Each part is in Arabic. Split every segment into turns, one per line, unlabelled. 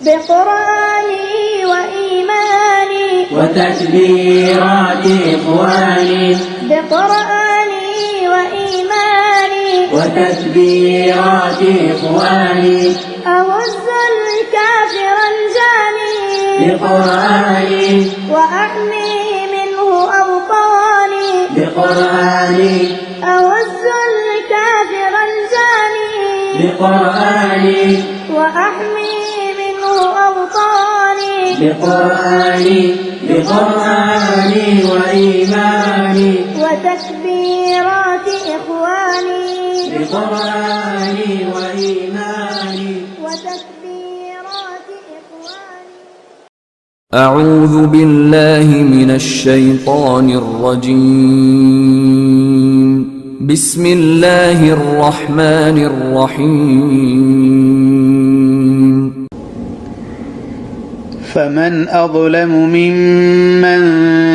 بقرآني وإيماني
وتكبيرات إخواني
بقرآني وإيماني
وتكبيرات إخواني
أهز الكافر الجاني
بقرآني
وأحمي منه أوطاني
بقرآني
أهز الكافر الجاني
بقرآني
وأحمي منه أوطاني
بقرآني بقرآني وإيماني
وتكبيرات إخواني
بقرآني وإيماني
وتكبيرات إخواني.
أعوذ بالله من الشيطان الرجيم. بسم الله الرحمن الرحيم.
فمن أظلم ممن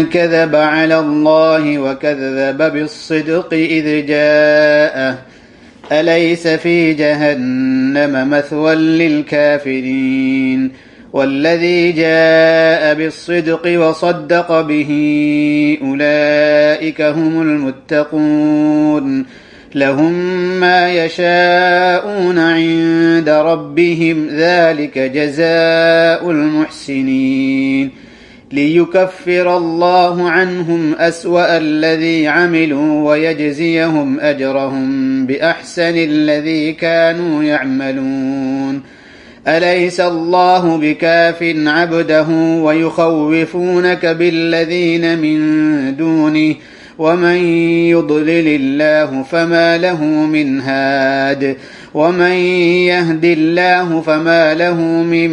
كذب على الله وكذب بالصدق إذ جاءه أليس في جهنم مثوى للكافرين والذي جاء بالصدق وصدق به أولئك هم المتقون لهم ما يشاءون عند ربهم ذلك جزاء المحسنين ليكفر الله عنهم أسوأ الذي عملوا ويجزيهم أجرهم بأحسن الذي كانوا يعملون أليس الله بكاف عبده ويخوفونك بالذين من دونه ومن يضلل الله فما له من هاد ومن يهد الله فما له من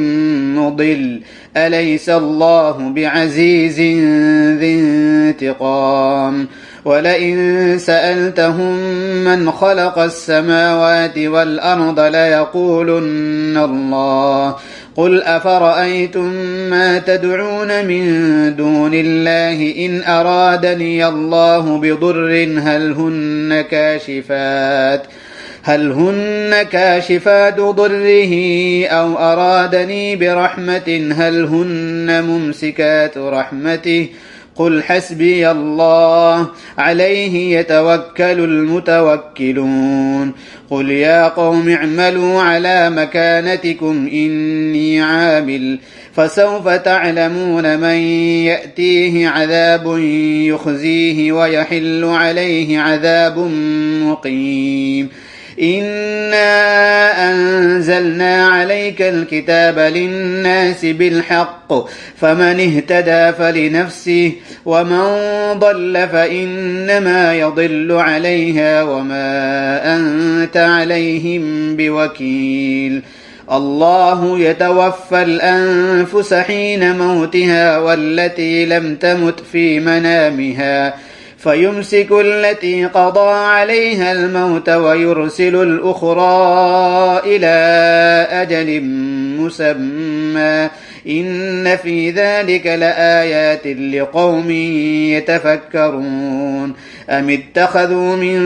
مضل أليس الله بعزيز ذي انتقام ولئن سألتهم من خلق السماوات والأرض ليقولن الله قل أفرأيتم ما تدعون من دون الله إن أرادني الله بضر هل هن كاشفات ضره أو أرادني برحمة هل هن ممسكات رحمته قل حسبي الله عليه يتوكل المتوكلون قل يا قوم اعملوا على مكانتكم إني عامل فسوف تعلمون من يأتيه عذاب يخزيه ويحل عليه عذاب مقيم إنا أنزلنا عليك الكتاب للناس بالحق فمن اهتدى فلنفسه ومن ضل فإنما يضل عليها وما أنت عليهم بوكيل الله يتوفى الأنفس حين موتها والتي لم تمت في منامها فيمسك التي قضى عليها الموت ويرسل الأخرى إلى أجل مسمى إن في ذلك لآيات لقوم يتفكرون أم اتخذوا من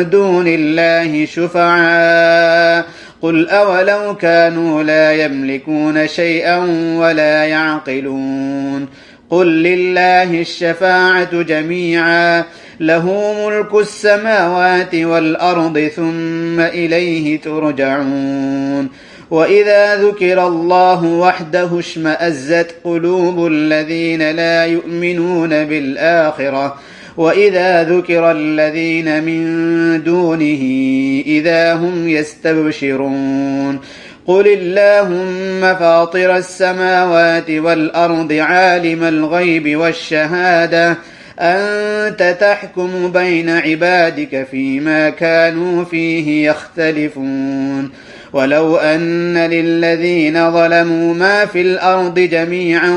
دون الله شفعاء قل أولو كانوا لا يملكون شيئا ولا يعقلون قل لله الشفاعة جميعا له ملك السماوات والأرض ثم إليه ترجعون وإذا ذكر الله وحده اشمأزت قلوب الذين لا يؤمنون بالآخرة وإذا ذكر الذين من دونه إذا هم يستبشرون قل اللهم فاطر السماوات والأرض عالم الغيب والشهادة أنت تحكم بين عبادك فيما كانوا فيه يختلفون ولو أن للذين ظلموا ما في الأرض جميعا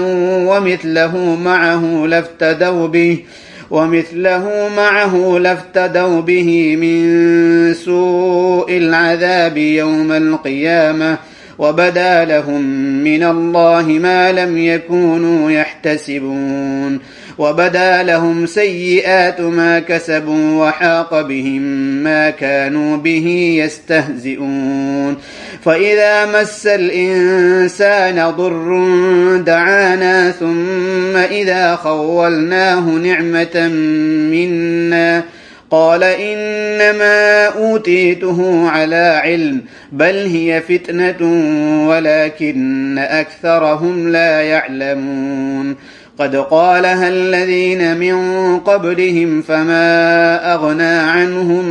ومثله معه لافتدوا به من سوء العذاب يوم القيامة وبدا لهم من الله ما لم يكونوا يحتسبون وبدا لهم سيئات ما كسبوا وحاق بهم ما كانوا به يستهزئون فإذا مس الإنسان ضر دعانا ثم إذا خولناه نعمة منا قال إنما أوتيته على علم بل هي فتنة ولكن أكثرهم لا يعلمون قد قالها الذين من قبلهم فما أغنى عنهم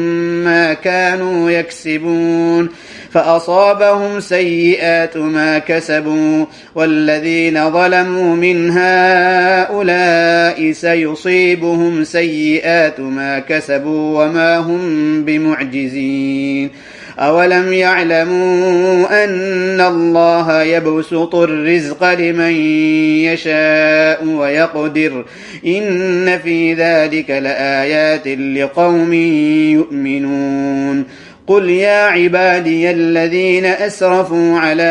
ما كانوا يكسبون فأصابهم سيئات ما كسبوا والذين ظلموا من هؤلاء سيصيبهم سيئات ما كسبوا وما هم بمعجزين أولم يعلموا أن الله يبسط الرزق لمن يشاء ويقدر إن في ذلك لآيات لقوم يؤمنون قل يا عبادي الذين أسرفوا على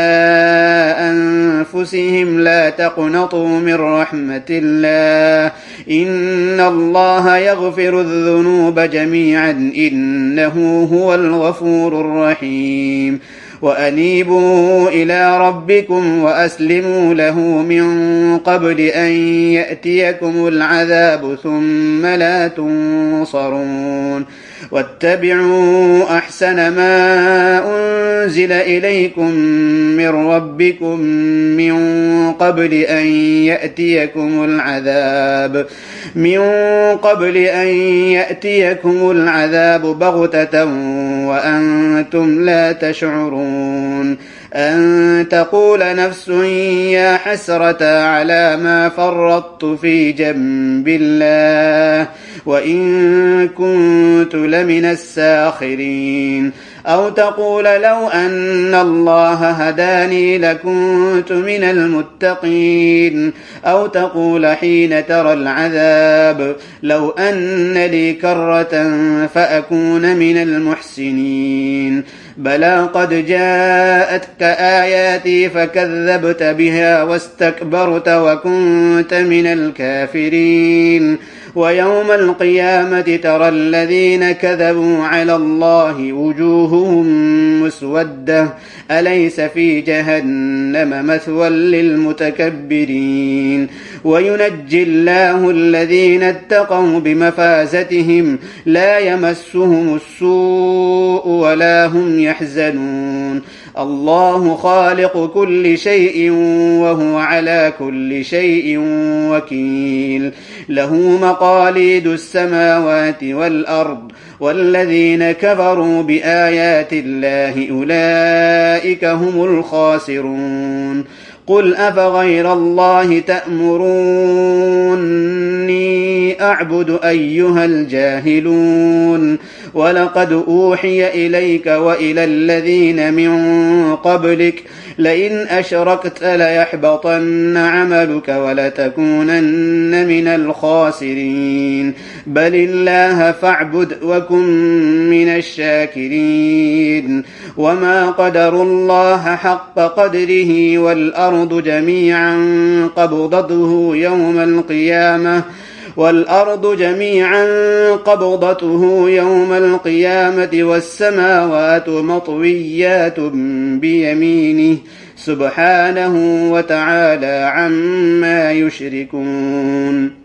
أنفسهم لا تقنطوا من رحمة الله إن الله يغفر الذنوب جميعا إنه هو الغفور الرحيم وأنيبوا إلى ربكم وأسلموا له من قبل أن يأتيكم العذاب ثم لا تنصرون واتبعوا أحسن ما أنزل إليكم من ربكم من قبل أن يأتيكم العذاب بغتة وأنتم لا تشعرون أن تقول نفس يا حسرة على ما فرطت في جنب الله وإن كنت لمن الساخرين أو تقول لو أن الله هداني لكنت من المتقين أو تقول حين ترى العذاب لو أن لي كرة فأكون من المحسنين بلى قد جاءتك آياتي فكذبت بها واستكبرت وكنت من الكافرين ويوم القيامة ترى الذين كذبوا على الله وجوههم مسودة أليس في جهنم مثوى للمتكبرين وينجي الله الذين اتقوا بمفازتهم لا يمسهم السوء ولا هم يحزنون الله خالق كل شيء وهو على كل شيء وكيل له مقاليد السماوات والأرض والذين كفروا بآيات الله أولئك هم الخاسرون قل أفغير الله تأمروني أعبد أيها الجاهلون ولقد أوحي إليك وإلى الذين من قبلك لئن أشركت ليحبطن عملك ولتكونن من الخاسرين بل الله فاعبد وكن من الشاكرين وما قدروا الله حق قدره والأرض جميعا قبضته يوم القيامة والسماوات مطويات بيمينه سبحانه وتعالى عما يشركون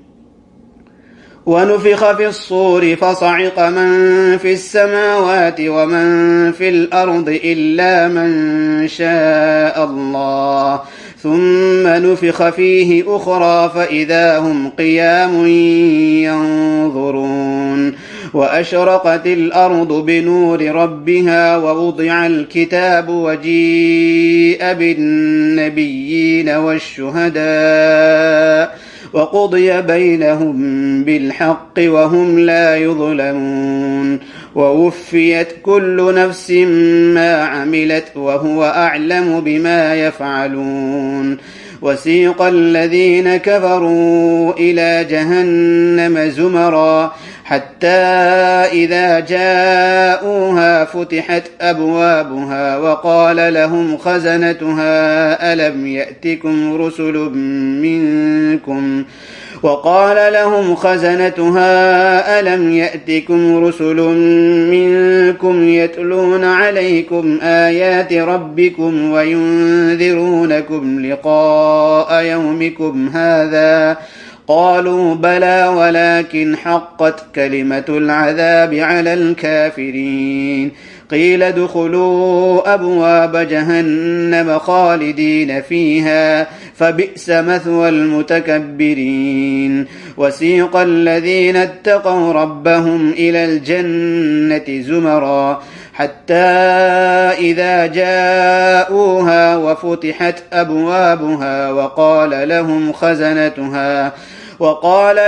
ونفخ في الصور فصعق من في السماوات ومن في الأرض إلا من شاء الله ثم نفخ فيه أخرى فإذا هم قيام ينظرون وأشرقت الأرض بنور ربها ووضع الكتاب وجيء بالنبيين والشهداء وقضي بينهم بالحق وهم لا يظلمون ووفيت كل نفس ما عملت وهو أعلم بما يفعلون وسيق الذين كفروا إلى جهنم زمرا حتى إذا جاءوها فتحت أبوابها وقال لهم خزنتها ألم يأتكم رسل منكم يتلون عليكم آيات ربكم وينذرونكم لقاء يومكم هذا قالوا بلى ولكن حقت كلمة العذاب على الكافرين قيل ادخلوا أبواب جهنم خالدين فيها فبئس مثوى المتكبرين وسيق الذين اتقوا ربهم إلى الجنة زمرا حتى إذا جاءوها وفتحت أبوابها وقال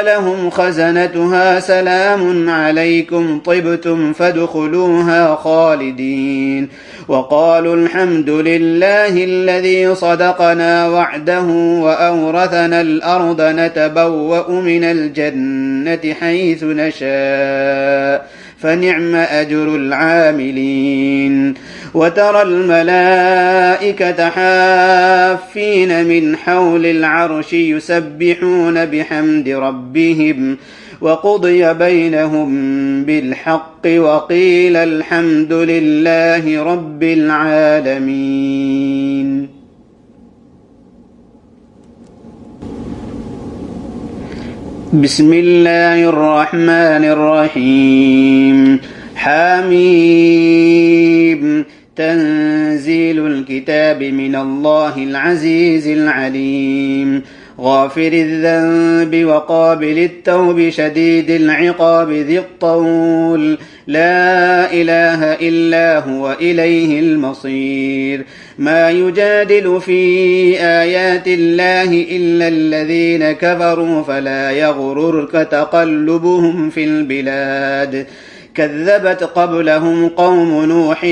لهم خزنتها سلام عليكم طبتم فادخلوها خالدين وقالوا الحمد لله الذي صدقنا وعده وأورثنا الأرض نتبوأ من الجنة حيث نشاء فنعم أجر العاملين وترى الملائكة حافين من حول العرش يسبحون بحمد ربهم وقضي بينهم بالحق وقيل الحمد لله رب العالمين. بسم الله الرحمن الرحيم. حميم. تنزيل الكتاب من الله العزيز العليم غافر الذنب وقابل التوب شديد العقاب ذي الطول لا إله إلا هو إليه المصير. ما يجادل في آيات الله إلا الذين كفروا فلا يغررك تقلبهم في البلاد. كذبت قبلهم قوم نوح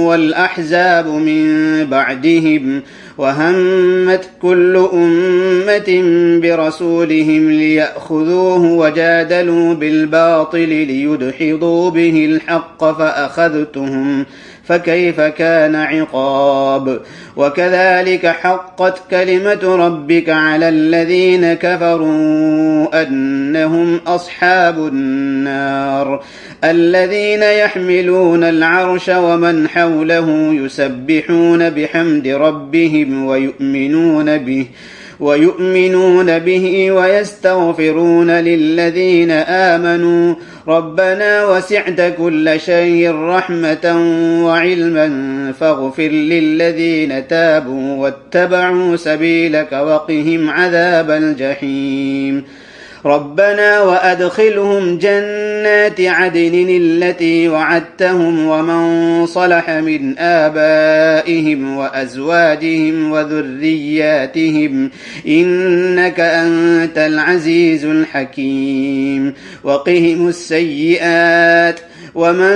والأحزاب من بعدهم وهمت كل أمة برسولهم ليأخذوه وجادلوا بالباطل ليدحضوا به الحق فأخذتهم فكيف كان عقاب. وكذلك حقت كلمة ربك على الذين كفروا أنهم أصحاب النار الذين يحملون العرش ومن حوله يسبحون بحمد ربهم ويؤمنون به ويستغفرون للذين آمنوا ربنا وسعت كل شيء رحمة وعلما فاغفر للذين تابوا واتبعوا سبيلك وقهم عذاب الجحيم. ربنا وأدخلهم جنات عدن التي وعدتهم ومن صلح من آبائهم وأزواجهم وذرياتهم إنك أنت العزيز الحكيم. وقهم السيئات ومن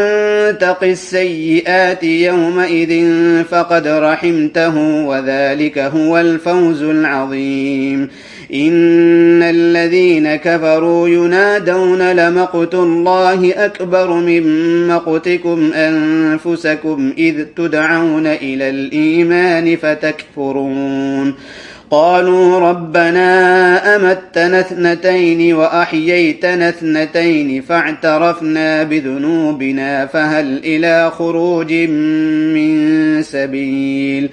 تق السيئات يومئذ فقد رحمته وذلك هو الفوز العظيم. إن الذين كفروا ينادون لمقت الله أكبر من مقتكم أنفسكم إذ تدعون إلى الإيمان فتكفرون. قالوا ربنا أمتنا اثنتين وأحييتنا اثنتين فاعترفنا بذنوبنا فهل إلى خروج من سبيل.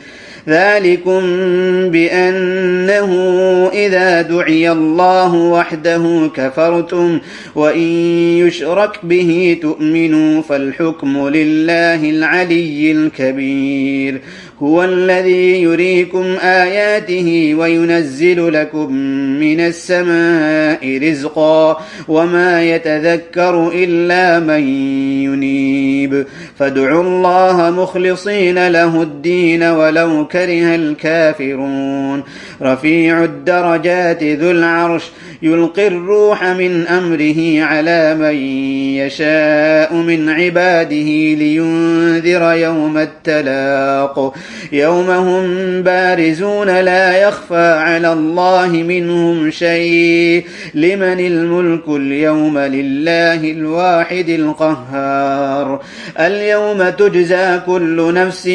ذلكم بأنه إذا دعي الله وحده كفرتم وإن يشرك به تؤمنوا فالحكم لله العلي الكبير. هو الذي يريكم آياته وينزل لكم من السماء رزقا وما يتذكر إلا من ينيب. فادعوا الله مخلصين له الدين ولو كره الكافرون. رفيع الدرجات ذو العرش يلقي الروح من أمره على من يشاء من عباده لينذر يوم التلاق. يوم هم بارزون لا يخفى على الله منهم شيء لمن الملك اليوم لله الواحد القهار اليوم تجزى كل نفس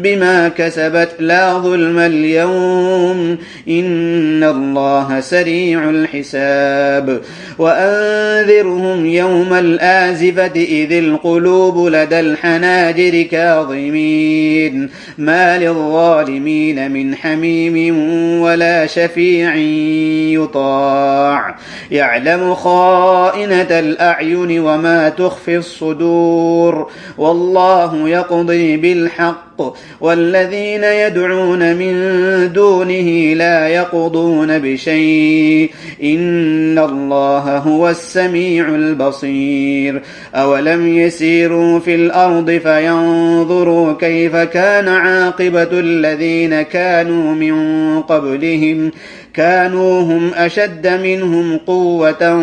بما كسبت لا ظلم اليوم إن الله سريع الحساب وأنذرهم يوم الآزفة إذ القلوب لدى الحناجر كاظمين ما للظالمين من حميم ولا شفيع يطاع يعلم خائنة الأعين وما تخفي الصدور والله يقضي بالحق والذين يدعون من دونه لا يقضون بشيء إن الله هو السميع البصير أولم يسيروا في الأرض فينظروا كيف كان عاقبة الذين كانوا من قبلهم كانوا هم أشد منهم قوة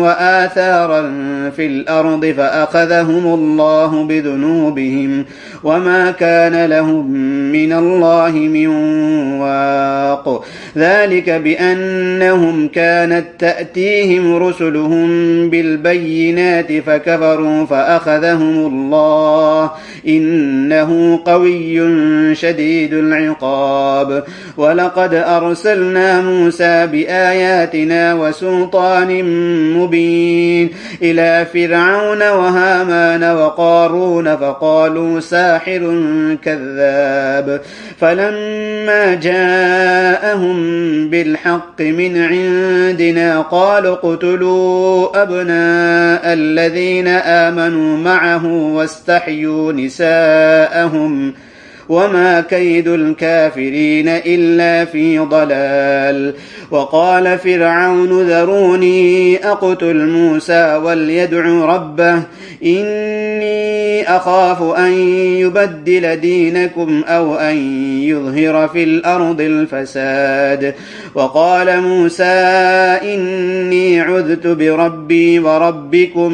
وآثارا في الأرض فأخذهم الله بذنوبهم وما كان لهم من الله من واق ذلك بأنهم كانت تأتيهم رسلهم بالبينات فكفروا فأخذهم الله إنه قوي شديد العقاب ولقد أرسلنا موسى بآياتنا وسلطان مبين إلى فرعون وهامان وقارون فقالوا ساحر كذاب فلما جاءهم بالحق من عندنا قالوا اقتلوا أبناء الذين آمنوا معه واستحيوا نساءهم وما كيد الكافرين إلا في ضلال وقال فرعون ذروني أقتل موسى وليدع ربه إني أخاف أن يبدل دينكم أو أن يظهر في الأرض الفساد وقال موسى إني عذت بربي وربكم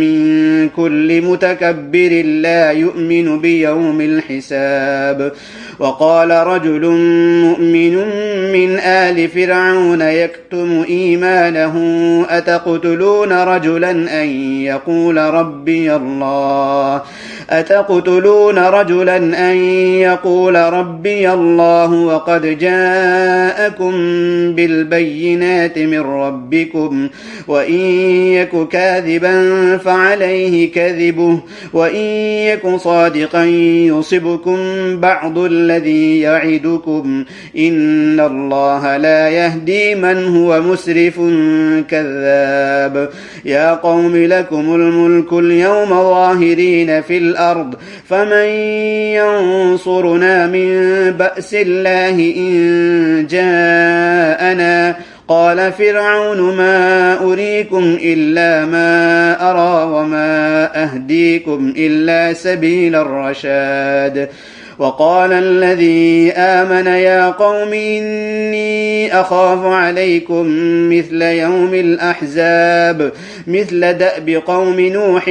من كل متكبر لا يؤمن بيوم الحساب وقال رجل مؤمن من آل فرعون يكتم إيمانه أتقتلون رجلا أن يقول ربي الله وقد جاءكم بالبينات من ربكم وإن يك كاذبا فعليه كذبه وإن يك صادقا يصبكم بعض الذي يعدكم إن الله لا يهدي من هو مسرف كذاب يا قوم لكم الملك اليوم ظاهرين في الأرض فمن ينصرنا من بأس الله إن جاءنا قال فرعون ما أريكم إلا ما أرى وما أهديكم إلا سبيل الرشاد وقال الذي آمن يا قوم إني أخاف عليكم مثل يوم الأحزاب مثل دأب قوم نوح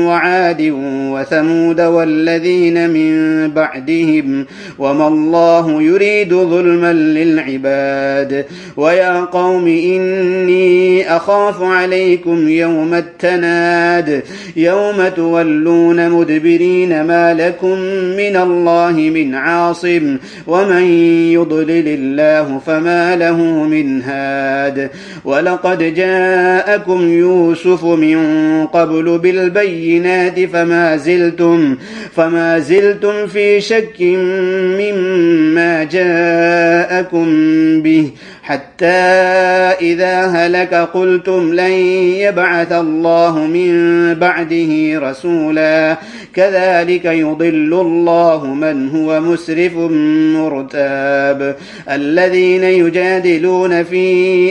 وعاد وثمود والذين من بعدهم وما الله يريد ظلما للعباد ويا قوم إني أخاف عليكم يوم التناد يوم تولون مدبرين ما لكم من الله من عاصم ومن يضلل الله فما له من هاد ولقد جاءكم يوسف من قبل بالبينات فما زلتم في شك مما جاءكم به حتى إذا هلك قلتم لن يبعث الله من بعده رسولا كذلك يضل الله من هو مسرف مرتاب الذين يجادلون في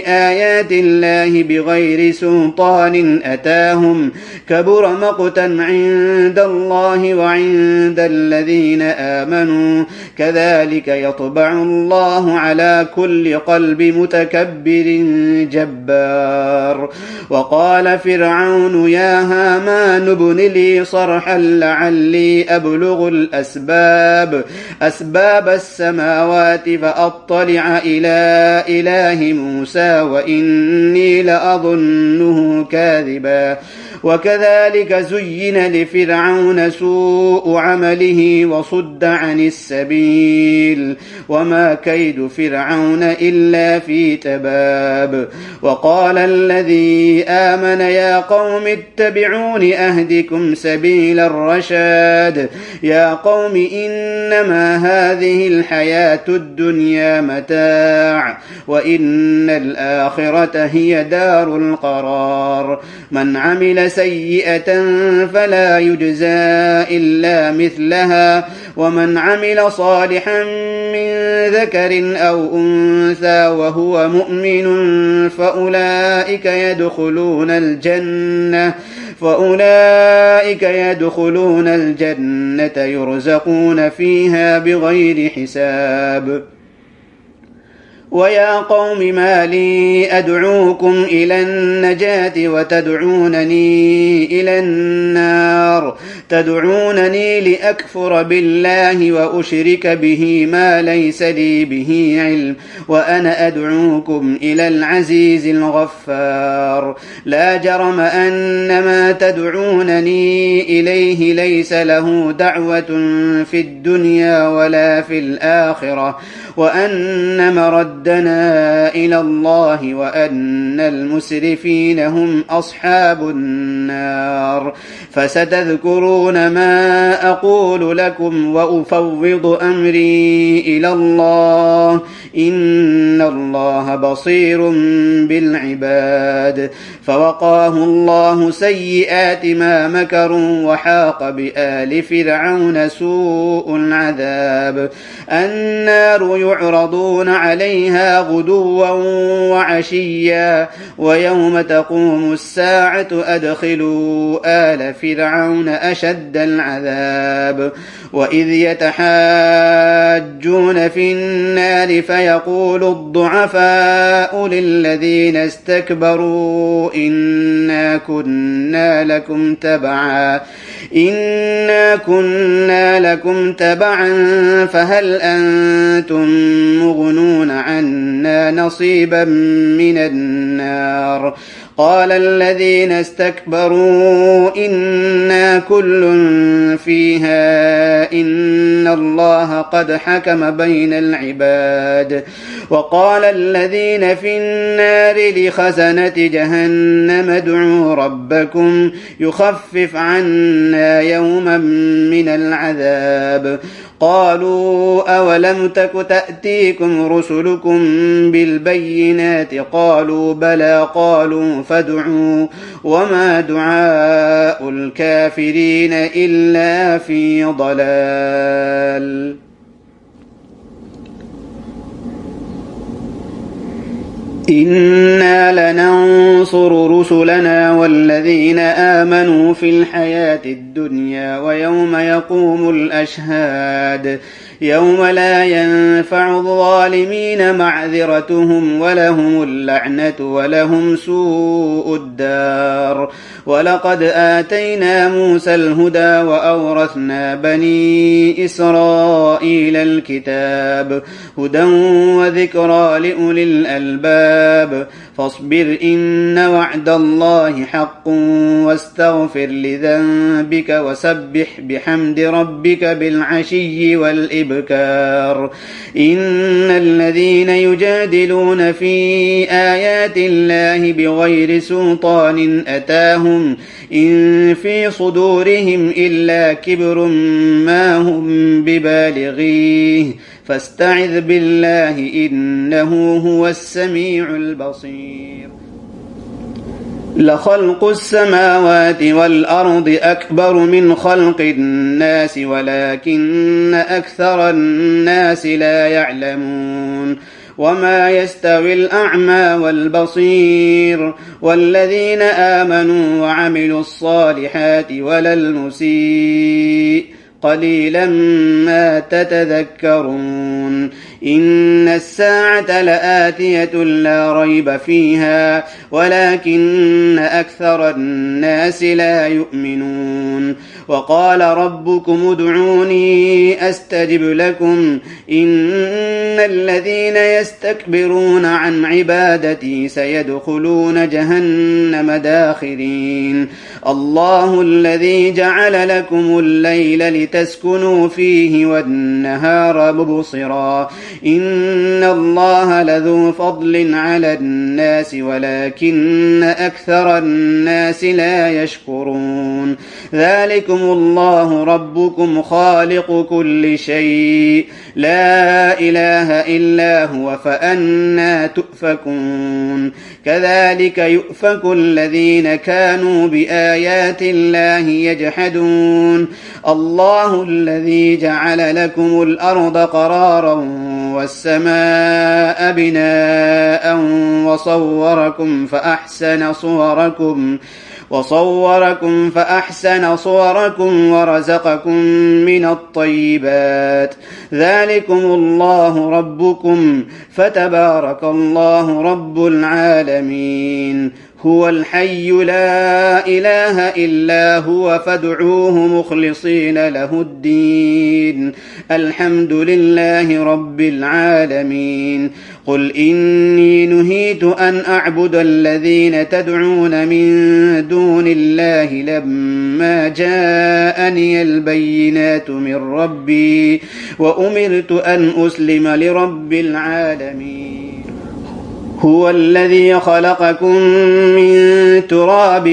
آيات الله بغير سلطان أتاهم كبر مقتا عند الله وعند الذين آمنوا كذلك يطبع الله على كل قلب بمتكبر جبار. وقال فرعون يا هامان ابن لي صرحا لعلي أبلغ أسباب السماوات فأطلع إلى إله موسى وإني لأظنه كاذبا. وكذلك زين لفرعون سوء عمله وصد عن السبيل وما كيد فرعون إلا في تباب. وقال الذي آمن يا قوم اتبعون أهدكم سبيل الرشاد. يا قوم إنما هذه الحياة الدنيا متاع وإن الآخرة هي دار القرار. من عمل سيئة فلا يجزى إلا مثلها ومن عمل صالحا من ذكر أو أنثى وهو مؤمن فأولئك يدخلون الجنة يرزقون فيها بغير حساب. ويا قوم ما لي أدعوكم إلى النجاة وتدعونني إلى النار. تدعونني لأكفر بالله وأشرك به ما ليس لي به علم وأنا أدعوكم إلى العزيز الغفار. لا جرم أن ما تدعونني إليه ليس له دعوة في الدنيا ولا في الآخرة وأن مردنا إلى الله وأن المسرفين هم أصحاب النار. فستذكرون ما أقول لكم وأفوض أمري إلى الله إن الله بصير بالعباد. فوقاه الله سيئات ما مكروا وحاق بآل فرعون سوء العذاب. النار يعرضون عليها غدوا وعشيا ويوم تقوم الساعة أدخلوا آل فرعون أشد العذاب. وإذ يتحاجون في النار فيقول الضعفاء للذين استكبروا إنا كنا لكم تبعا فهل أنتم مغنون عنا نصيبا من النار. قال الذين استكبروا إنا كل فيها إن الله قد حكم بين العباد. وقال الذين في النار لخزنة جهنم ادعوا ربكم يخفف عنا يوما من العذاب. قالوا أولم تك تأتيكم رسلكم بالبينات قالوا بلى قالوا فادعوا وما دعاء الكافرين إلا في ضلال. إنا لننصر رسلنا والذين آمنوا في الحياة الدنيا ويوم يقوم الأشهاد. يوم لا ينفع الظالمين معذرتهم ولهم اللعنة ولهم سوء الدار. ولقد آتينا موسى الهدى وأورثنا بني إسرائيل الكتاب هدى وذكرى لأولي الألباب. فاصبر إن وعد الله حق واستغفر لذنبك وسبح بحمد ربك بالعشي والإبكار. إن الذين يجادلون في آيات الله بغير سلطان أتاهم إن في صدورهم إلا كبر ما هم ببالغيه فاستعذ بالله إنه هو السميع البصير. لخلق السماوات والأرض أكبر من خلق الناس ولكن أكثر الناس لا يعلمون. وما يستوي الأعمى والبصير والذين آمنوا وعملوا الصالحات ولا المسيء قليلا ما تتذكرون إن الساعة لآتية لا ريب فيها ولكن أكثر الناس لا يؤمنون وقال ربكم ادعوني أستجب لكم إن الذين يستكبرون عن عبادتي سيدخلون جهنم داخرين الله الذي جعل لكم الليل لتسكنوا فيه والنهار مبصرا إن الله لذو فضل على الناس ولكن أكثر الناس لا يشكرون ذلكم الله ربكم خالق كل شيء لا إله إلا هو فأنى تؤفكون كذلك يؤفك الذين كانوا بآيات الله يجحدون الله الذي جعل لكم الأرض قرارا والسماء بناء وصوركم فأحسن صوركم ورزقكم من الطيبات ذلكم الله ربكم فتبارك الله رب العالمين هو الحي لا إله إلا هو فادعوه مخلصين له الدين الحمد لله رب العالمين قل إني نهيت أن أعبد الذين تدعون من دون الله لما جاءني البينات من ربي وأمرت أن أسلم لرب العالمين هو الذي خلقكم من تراب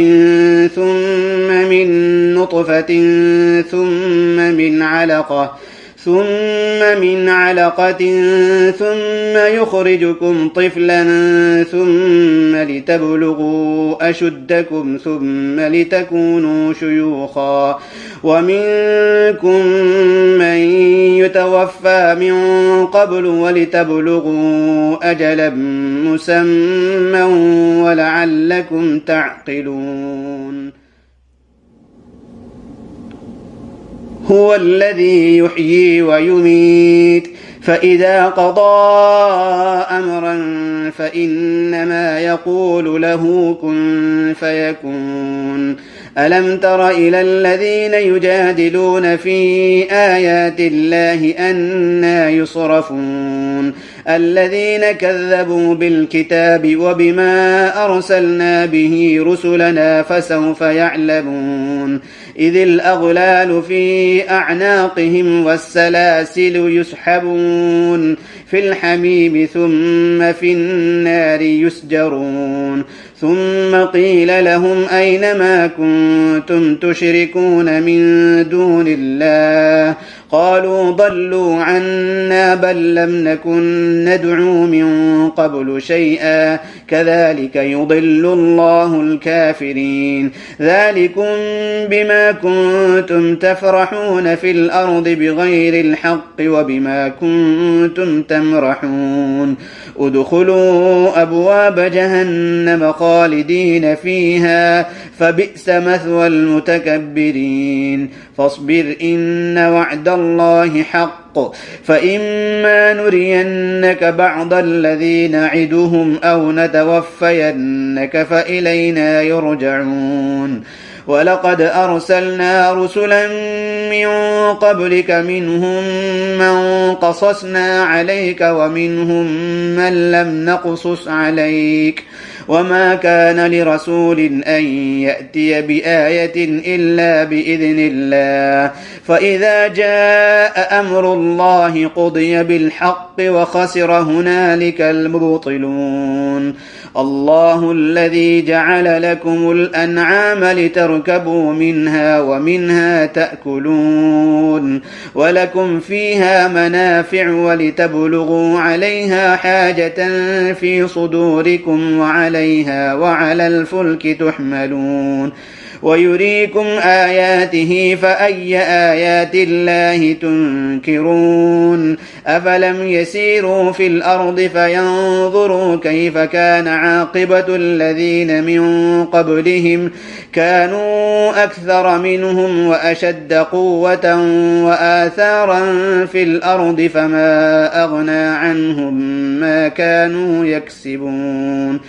ثم من نطفة ثم من علقة ثم يخرجكم طفلا ثم لتبلغوا أشدكم ثم لتكونوا شيوخا ومنكم من يتوفى من قبل ولتبلغوا أجلا مسمى ولعلكم تعقلون هو الذي يحيي ويميت فإذا قضى أمرا فإنما يقول له كن فيكون ألم تر إلى الذين يجادلون في آيات الله أنى يصرفون الذين كذبوا بالكتاب وبما أرسلنا به رسلنا فسوف يعلمون إذ الأغلال في أعناقهم والسلاسل يسحبون في الحميم ثم في النار يسجرون ثم قيل لهم أين ما كنتم تشركون من دون الله قالوا ضلوا عنا بل لم نكن ندعو من قبل شيئا كذلك يضل الله الكافرين ذلكم بما كنتم تفرحون في الأرض بغير الحق وبما كنتم تمرحون ادخلوا أبواب جهنم خالدين فيها فبئس مثوى المتكبرين فاصبر إن وعد الله حق فإما نرينك بعض الذي نعدهم أو نتوفينك فإلينا يرجعون ولقد أرسلنا رسلا من قبلك منهم من قصصنا عليك ومنهم من لم نقصص عليك وما كان لرسول أن يأتي بآية إلا بإذن الله فإذا جاء أمر الله قضي بالحق وخسر هنالك المبطلون الله الذي جعل لكم الأنعام لتركبوا منها ومنها تأكلون ولكم فيها منافع ولتبلغوا عليها حاجة في صدوركم وعليها وعلى الفلك تحملون ويريكم آياته فأي آيات الله تنكرون أفلم يسيروا في الأرض فينظروا كيف كان عاقبة الذين من قبلهم كانوا أكثر منهم وأشد قوة وآثارا في الأرض فما أغنى عنهم ما كانوا يكسبون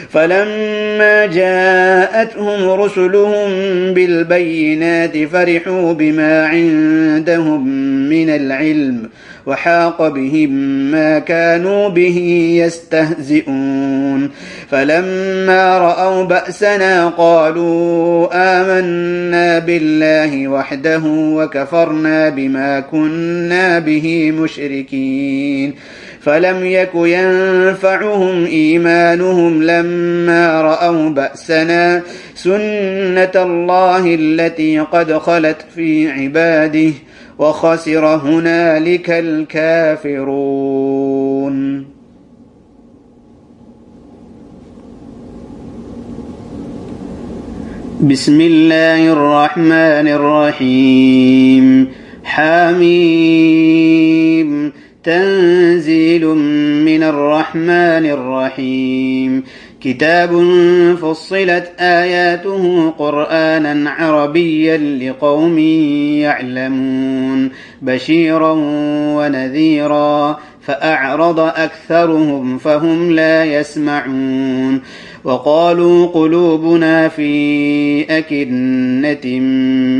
فلما جاءتهم رسلهم بالبينات فرحوا بما عندهم من العلم وحاق بهم ما كانوا به يستهزئون فلما رأوا بأسنا قالوا آمنا بالله وحده وكفرنا بما كنا به مشركين فلم يك ينفعهم إيمانهم لما رأوا بأسنا سنة الله التي قد خلت في عباده وخسر هنالك الكافرون. بسم الله الرحمن الرحيم. حميم. تنزيل من الرحمن الرحيم. كتاب فصلت آياته قرآنا عربيا لقوم يعلمون بشيرا ونذيرا فأعرض أكثرهم فهم لا يسمعون وقالوا قلوبنا في أكنة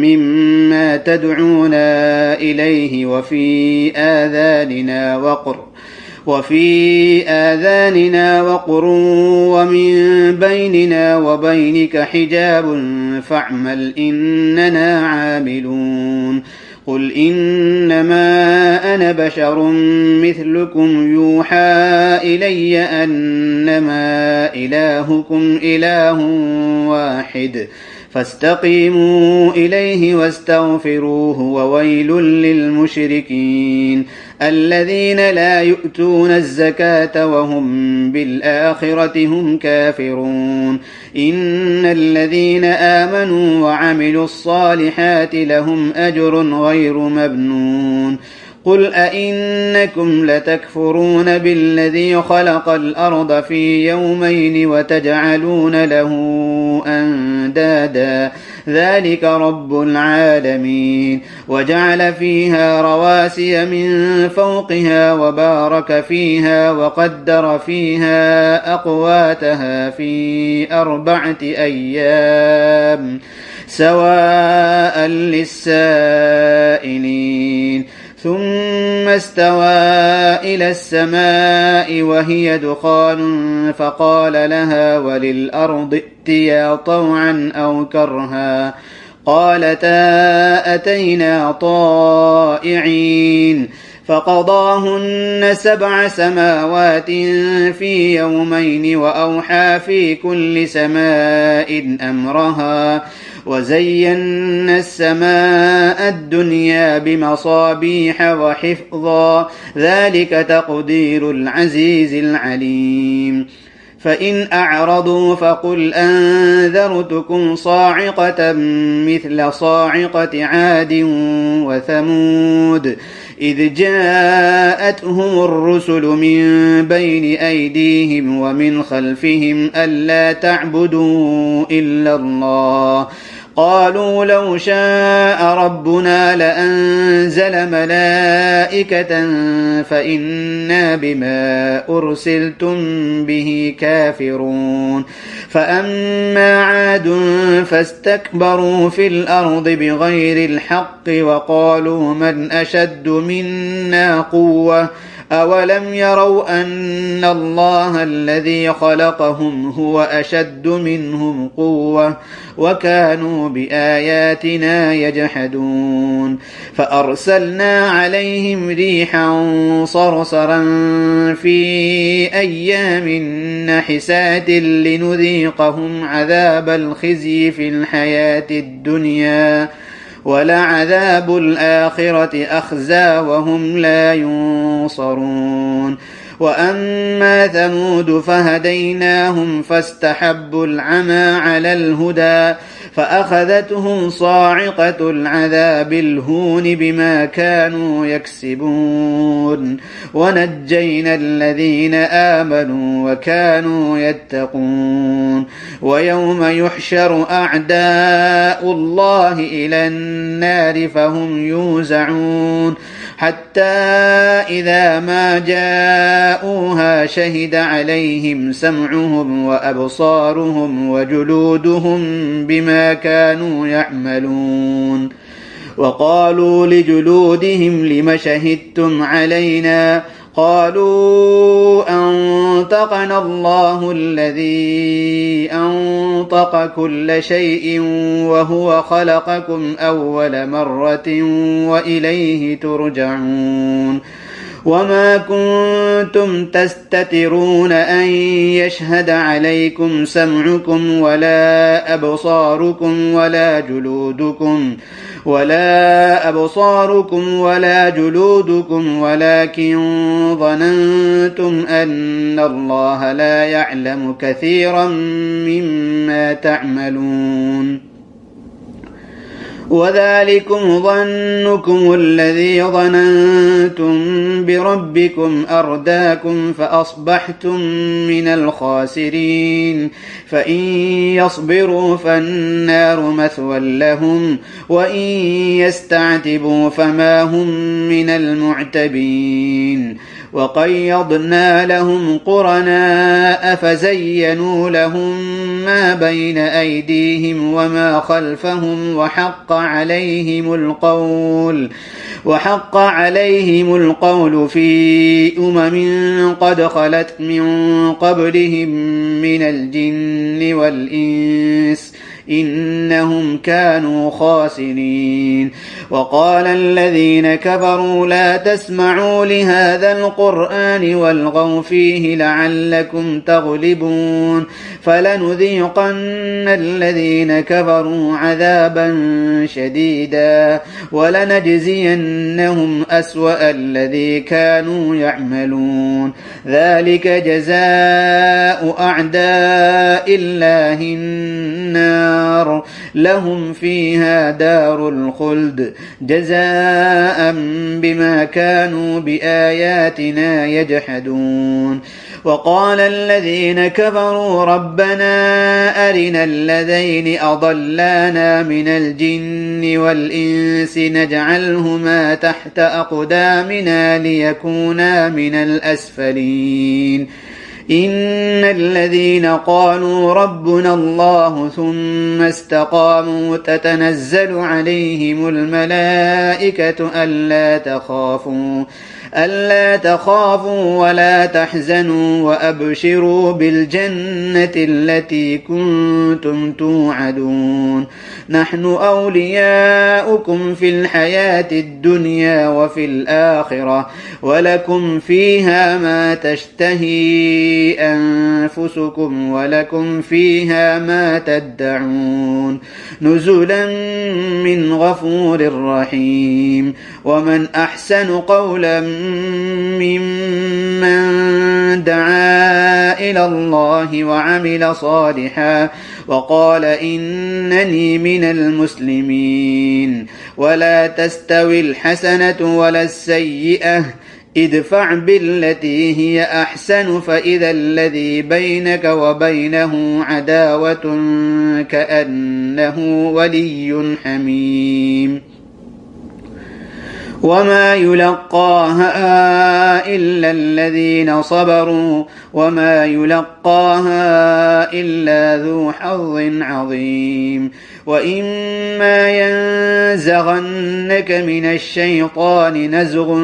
مما تدعونا إليه وفي آذاننا وقر ومن بيننا وبينك حجاب فاعمل إننا عاملون قل إنما أنا بشر مثلكم يوحى إلي أنما إلهكم إله واحد فاستقيموا إليه واستغفروه وويل للمشركين الذين لا يؤتون الزكاة وهم بالآخرة هم كافرون إن الذين آمنوا وعملوا الصالحات لهم أجر غير ممنون قل أئنكم لتكفرون بالذي خلق الأرض في يومين وتجعلون له أندادا ذلك رب العالمين وجعل فيها رواسي من فوقها وبارك فيها وقدر فيها أقواتها في 4 أيام سواء للسائلين ثم استوى إلى السماء وهي دخان فقال لها وللأرض ائتيا طوعا أو كرها قالتا أتينا طائعين فقضاهن 7 سماوات في يومين وأوحى في كل سماء أمرها وزينا السماء الدنيا بمصابيح وحفظا ذلك تقدير العزيز العليم فإن أعرضوا فقل أنذرتكم صاعقة مثل صاعقة عاد وثمود إذ جاءتهم الرسل من بين أيديهم ومن خلفهم ألا تعبدوا إلا الله قالوا لو شاء ربنا لأنزل ملائكة فإنا بما أرسلتم به كافرون فأما عاد فاستكبروا في الأرض بغير الحق وقالوا من أشد منا قوة أولم يروا أن الله الذي خلقهم هو أشد منهم قوة وكانوا بآياتنا يجحدون فأرسلنا عليهم ريحا صرصرا في أيام نحسات لنذيقهم عذاب الخزي في الحياة الدنيا ولعذاب الآخرة أخزى وهم لا ينصرون وأما ثمود فهديناهم فاستحبوا العمى على الهدى فأخذتهم صاعقة العذاب الهون بما كانوا يكسبون ونجينا الذين آمنوا وكانوا يتقون ويوم يحشر أعداء الله إلى النار فهم يوزعون حتى إذا ما جاءوها شهد عليهم سمعهم وأبصارهم وجلودهم بما كانوا يعملون وقالوا لجلودهم لم شهدتم علينا قالوا أنطقنا الله الذي أنطق كل شيء وهو خلقكم أول مرة وإليه ترجعون وما كنتم تستترون أن يشهد عليكم سمعكم ولا أبصاركم ولا جلودكم ولكن ظننتم أن الله لا يعلم كثيرا مما تعملون وذلكم ظنكم الذي ظننتم بربكم أرداكم فأصبحتم من الخاسرين فإن يصبروا فالنار مثوى لهم وإن يستعتبوا فما هم من المعتبين وقيضنا لهم قرناء فزينوا لهم ما بين أيديهم وما خلفهم وحق عليهم القول في قد خلت من قبلهم من الجن والإنس إنهم كانوا خاسرين وقال الذين كفروا لا تسمعوا لهذا القرآن والغوا فيه لعلكم تغلبون فلنذيقن الذين كفروا عذابا شديدا ولنجزينهم أسوأ الذي كانوا يعملون ذلك جزاء أعداء الله النار لهم فيها دار الخلد جزاء بما كانوا بآياتنا يجحدون وقال الذين كفروا ربنا أرنا الذين أضلانا من الجن والإنس نجعلهما تحت أقدامنا ليكونا من الأسفلين إن الذين قالوا ربنا الله ثم استقاموا تتنزل عليهم الملائكة ألا تخافوا ولا تحزنوا وأبشروا بالجنة التي كنتم توعدون نحن أولياؤكم في الحياة الدنيا وفي الآخرة ولكم فيها ما تشتهي أنفسكم ولكم فيها ما تدعون نزلا من غفور رحيم ومن أحسن قولا ممن دعا إلى الله وعمل صالحا وقال إنني من المسلمين ولا تستوي الحسنة ولا السيئة ادفع بالتي هي أحسن فإذا الذي بينك وبينه عداوة كأنه ولي حميم وما يلقاها إلا الذين صبروا وما يلقاها إلا ذو حظ عظيم وإما ينزغنك من الشيطان نزغ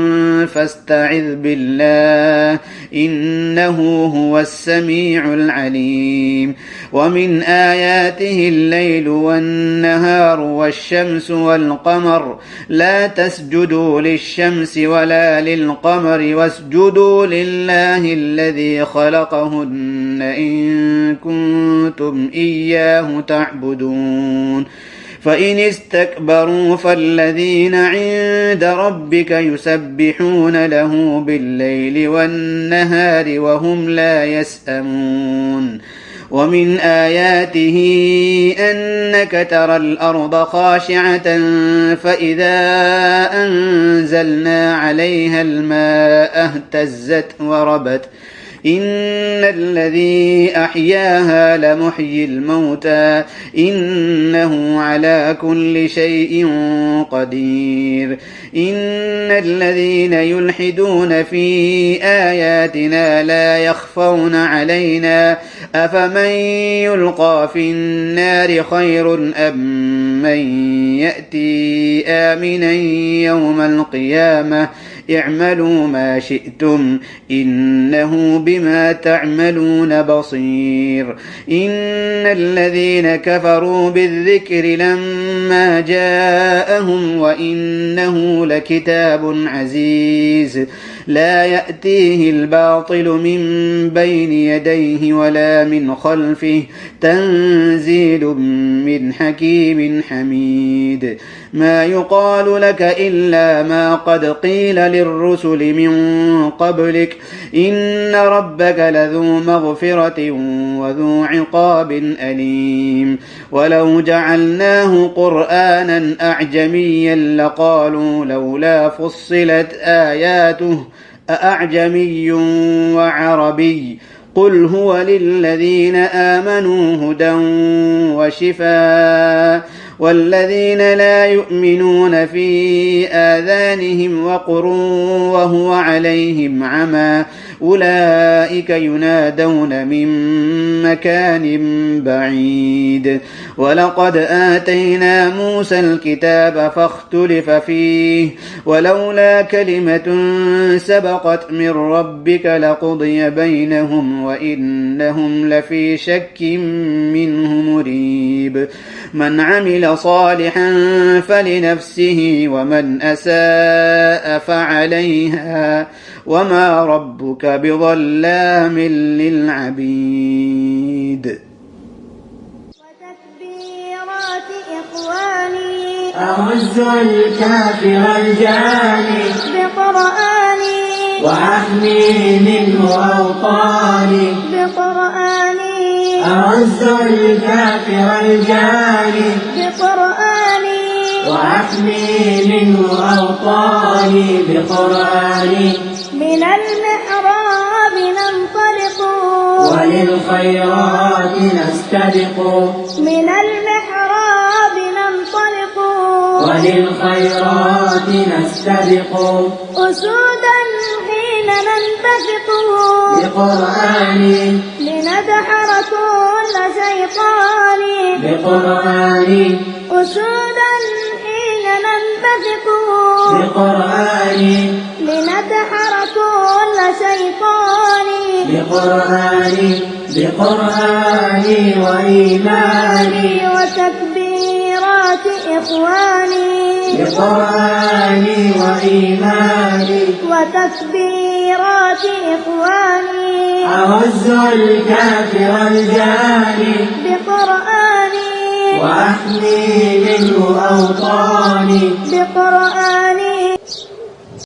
فاستعذ بالله إنه هو السميع العليم ومن آياته الليل والنهار والشمس والقمر لا تسجدوا للشمس ولا للقمر واسجدوا لله الذي خلقهن إن كنتم إياه تعبدون فإن استكبروا فالذين عند ربك يسبحون له بالليل والنهار وهم لا يسأمون ومن آياته أنك ترى الأرض خاشعة فإذا أنزلنا عليها الماء اهتزت وربت إن الذي أحياها لمحيي الموتى إنه على كل شيء قدير إن الذين يلحدون في آياتنا لا يخفون علينا أفمن يلقى في النار خير أم من يأتي آمنا يوم القيامة اعملوا ما شئتم إنه بما تعملون بصير إن الذين كفروا بالذكر لما جاءهم وإنه لكتاب عزيز لا يأتيه الباطل من بين يديه ولا من خلفه تنزيل من حكيم حميد ما يقال لك إلا ما قد قيل للرسل من قبلك إن ربك لذو مغفرة وذو عقاب أليم ولو جعلناه قرآنا أعجميا لقالوا لولا فصلت آياته أأعجمي وعربي قل هو للذين آمنوا هدى وشفاء والذين لا يؤمنون في آذانهم وقر وهو عليهم عمى أولئك ينادون من مكان بعيد ولقد آتينا موسى الكتاب فاختلف فيه ولولا كلمة سبقت من ربك لقضي بينهم وإنهم لفي شك منه مريب من عمل صالحا فلنفسه ومن أساء فعليها وما ربك بظلام للعبيد
وتكبيرات إخواني
أعز الكافر الجاني
بقرآني
وأحمي منه أوطاني
بقرآني
أعز الكافر الجاني
بقرآني
وأحمي منه أوطاني بقرآني
من المحراب ننطلق
وللخيرات نستبق
من المحراب ننطلق
وللخيرات نستبق
أسودا حين ننتفق
بقرآني
لندحر كل شيطان
بقرآني
أسودا حين ننتفق
بقرآني
لندحر كل شيطان
بقرآني بقرآني وإيماني
وتكبيرات إخواني
بقرآني وإيماني
وتكبيرات إخواني
أعز الكافر الجاني
بقرآني
وأحمي منه أوطاني
بقرآني